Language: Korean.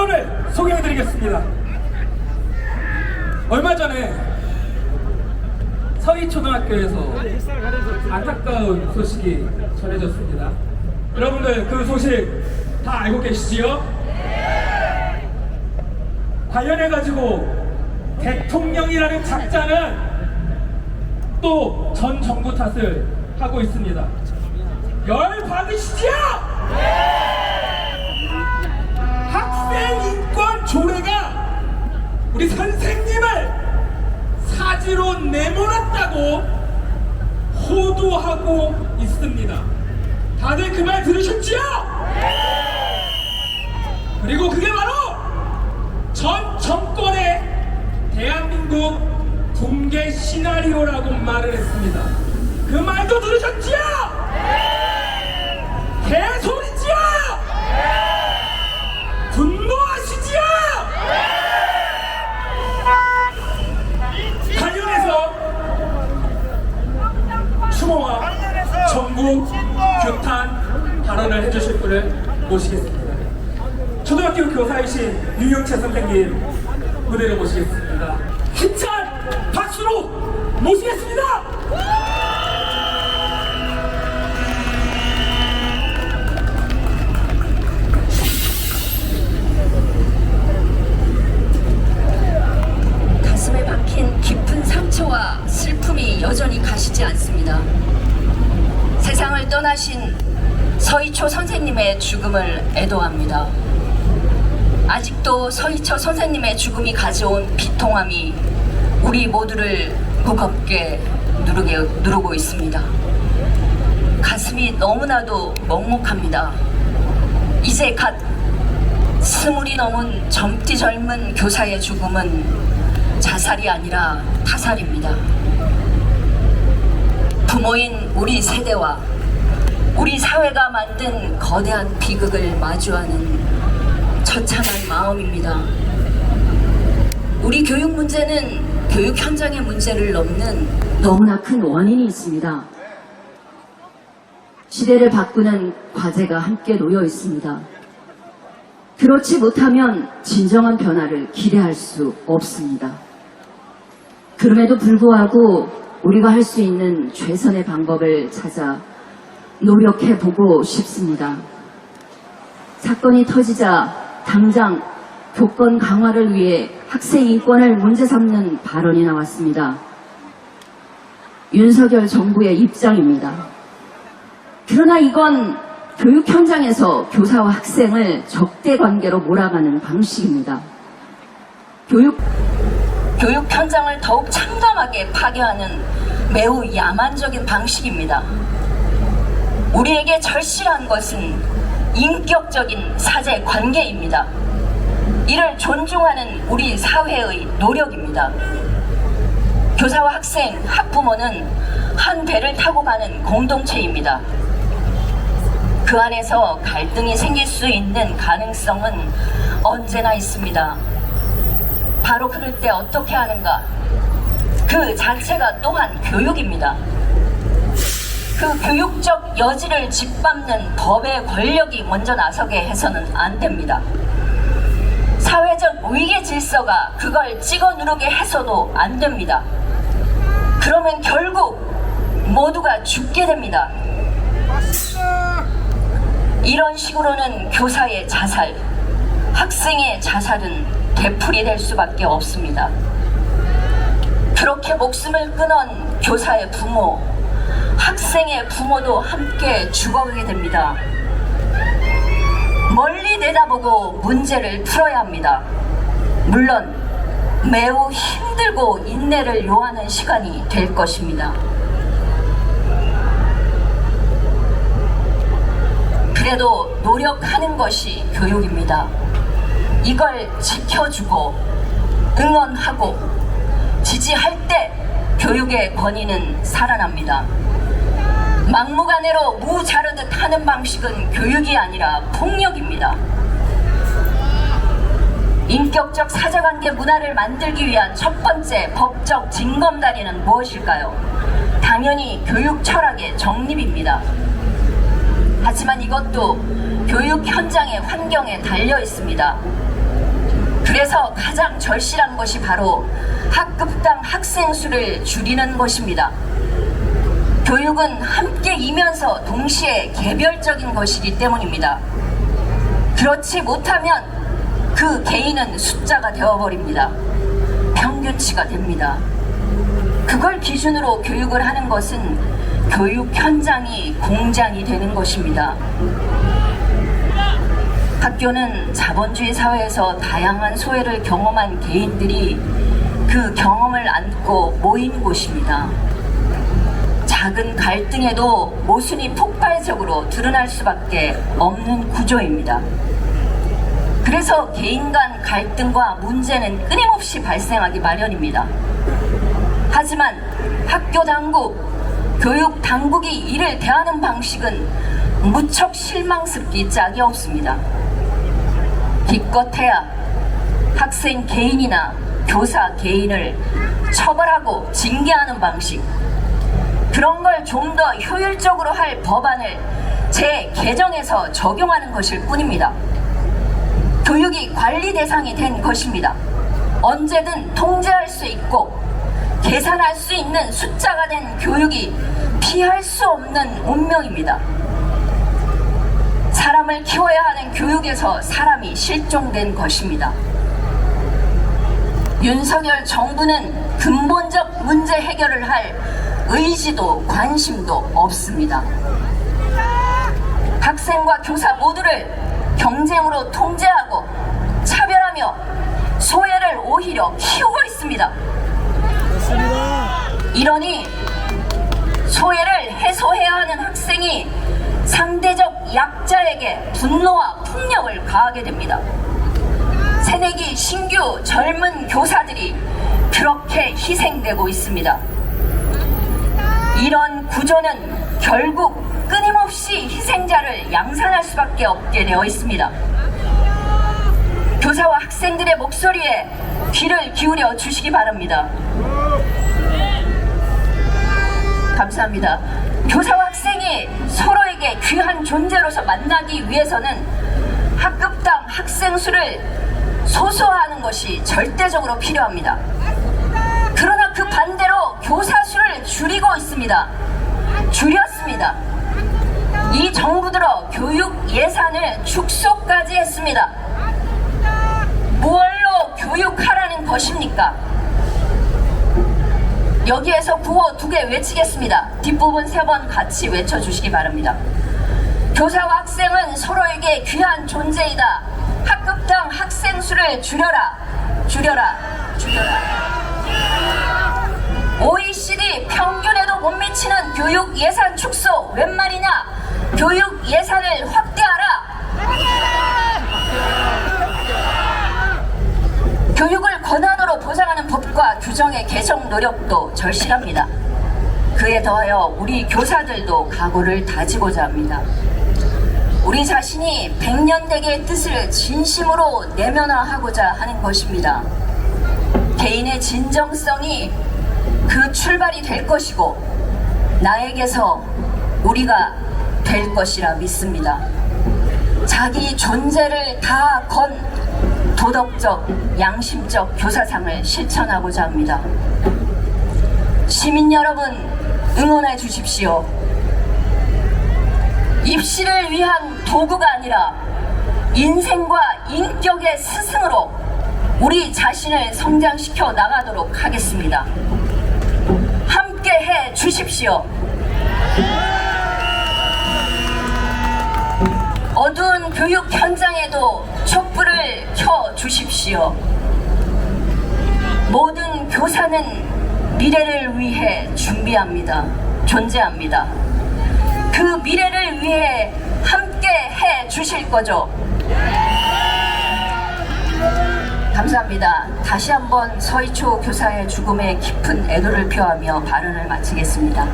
결론을 소개해드리겠습니다. 얼마 전에 서희초등학교에서 안타까운 소식이 전해졌습니다. 여러분들 그 소식 다 알고 계시지요? 관련해가지고 대통령이라는 작자는 또 전 정부 탓을 하고 있습니다. 열 받으시죠? 학생 인권 조례가 우리 선생님을 사지로 내몰았다고 호도하고 있습니다. 다들 그 말 들으셨지요? 그리고 그게 바로 전 정권의 대한민국 붕괴 시나리오라고 말을 했습니다. 그 말도 들으셨지요? 개소리지요? 분노하시지요? 관련해서 추모와 정부 규탄 발언을 해주실 분을 모시겠습니다. 초등학교 교사이신 유영채 선생님 무대로 모시겠습니다. 힘찬 박수로 모시겠습니다. 가슴에 박힌 깊은 상처와 슬픔이 여전히 가시지 않습니다. 세상을 떠나신 서희초 선생님의 죽음을 애도합니다. 아직도 서희초 선생님의 죽음이 가져온 비통함이 우리 모두를 무겁게 누르고 있습니다. 가슴이 너무나도 먹먹합니다. 이제 갓 20이 넘은 젊디 젊은 교사의 죽음은 자살이 아니라 타살입니다. 부모인 우리 세대와 우리 사회가 만든 거대한 비극을 마주하는 처참한 마음입니다. 우리 교육 문제는 교육 현장의 문제를 넘는 너무나 큰 원인이 있습니다. 시대를 바꾸는 과제가 함께 놓여 있습니다. 그렇지 못하면 진정한 변화를 기대할 수 없습니다. 그럼에도 불구하고 우리가 할 수 있는 최선의 방법을 찾아 노력해보고 싶습니다. 사건이 터지자 당장 교권 강화를 위해 학생 인권을 문제 삼는 발언이 나왔습니다. 윤석열 정부의 입장입니다. 그러나 이건 교육 현장에서 교사와 학생을 적대 관계로 몰아가는 방식입니다. 교육 현장을 더욱 참담하게 파괴하는 매우 야만적인 방식입니다. 우리에게 절실한 것은 인격적인 사제 관계입니다. 이를 존중하는 우리 사회의 노력입니다. 교사와 학생, 학부모는 한 배를 타고 가는 공동체입니다. 그 안에서 갈등이 생길 수 있는 가능성은 언제나 있습니다. 바로 그럴 때 어떻게 하는가? 그 자체가 또한 교육입니다. 그 교육적 여지를 짓밟는 법의 권력이 먼저 나서게 해서는 안 됩니다. 사회적 위계 질서가 그걸 찍어 누르게 해서도 안 됩니다. 그러면 결국 모두가 죽게 됩니다. 이런 식으로는 교사의 자살, 학생의 자살은 되풀이될 수밖에 없습니다. 그렇게 목숨을 끊은 교사의 부모, 학생의 부모도 함께 죽어가게 됩니다. 멀리 내다보고 문제를 풀어야 합니다. 물론 매우 힘들고 인내를 요하는 시간이 될 것입니다. 그래도 노력하는 것이 교육입니다. 이걸 지켜주고 응원하고 지지할 때 교육의 권위는 살아납니다. 막무가내로 무 자르듯 하는 방식은 교육이 아니라 폭력입니다. 인격적 사제관계 문화를 만들기 위한 첫 번째 법적 징검다리는 무엇일까요? 당연히 교육 철학의 정립입니다. 하지만 이것도 교육 현장의 환경에 달려 있습니다. 그래서 가장 절실한 것이 바로 학급당 학생 수를 줄이는 것입니다. 교육은 함께이면서 동시에 개별적인 것이기 때문입니다. 그렇지 못하면 그 개인은 숫자가 되어버립니다. 평균치가 됩니다. 그걸 기준으로 교육을 하는 것은 교육 현장이 공장이 되는 것입니다. 학교는 자본주의 사회에서 다양한 소외를 경험한 개인들이 그 경험을 안고 모인 곳입니다. 작은 갈등에도 모순이 폭발적으로 드러날 수밖에 없는 구조입니다. 그래서 개인 간 갈등과 문제는 끊임없이 발생하기 마련입니다. 하지만 학교 당국, 교육 당국이 이를 대하는 방식은 무척 실망스럽기 짝이 없습니다. 기껏해야 학생 개인이나 교사 개인을 처벌하고 징계하는 방식, 그런 걸 좀 더 효율적으로 할 법안을 재개정해서 적용하는 것일 뿐입니다. 교육이 관리 대상이 된 것입니다. 언제든 통제할 수 있고 계산할 수 있는 숫자가 된 교육이 피할 수 없는 운명입니다. 사람을 키워야 하는 교육에서 사람이 실종된 것입니다. 윤석열 정부는 근본적 문제 해결을 할 의지도 관심도 없습니다. 학생과 교사 모두를 경쟁으로 통제하고 차별하며 소외를 오히려 키우고 있습니다. 이러니 소외를 해소해야 하는 학생이 상대적 약자에게 분노와 폭력을 가하게 됩니다. 새내기 신규 젊은 교사들이 그렇게 희생되고 있습니다. 이런 구조는 결국 끊임없이 희생자를 양산할 수밖에 없게 되어 있습니다. 교사와 학생들의 목소리에 귀를 기울여 주시기 바랍니다. 감사합니다. 교사와 학생이 서로에게 귀한 존재로서 만나기 위해서는 학급당 학생 수를 소소화하는 것이 절대적으로 필요합니다. 그러나 그 반대로 교사 수를 줄이고 있습니다. 줄였습니다. 이 정부 들어 교육 예산을 축소까지 했습니다. 무얼로 교육하라는 것입니까? 여기에서 구호 2개 외치겠습니다. 뒷부분 3번 같이 외쳐주시기 바랍니다. 교사와 학생은 서로에게 귀한 존재이다. 학급당 학생 수를 줄여라. 줄여라. 줄여라. OECD 평균에도 못 미치는 교육 예산 축소 웬 말이냐? 교육 예산을 확대하라. 교육을 권한으로 보장하는 법과 규정의 개정 노력도 절실합니다. 그에 더하여 우리 교사들도 각오를 다지고자 합니다. 우리 자신이 백년대계의 뜻을 진심으로 내면화하고자 하는 것입니다. 개인의 진정성이 그 출발이 될 것이고 나에게서 우리가 될 것이라 믿습니다. 자기 존재를 다 건 도덕적, 양심적 교사상을 실천하고자 합니다. 시민 여러분, 응원해 주십시오. 입시를 위한 도구가 아니라 인생과 인격의 스승으로 우리 자신을 성장시켜 나가도록 하겠습니다. 함께 해 주십시오. 어두운 교육 현장에도 촛불을 켜 주십시오. 모든 교사는 미래를 위해 준비합니다. 존재합니다. 그 미래를 위해 함께 해 주실 거죠? 감사합니다. 다시 한번 서희초 교사의 죽음에 깊은 애도를 표하며 발언을 마치겠습니다.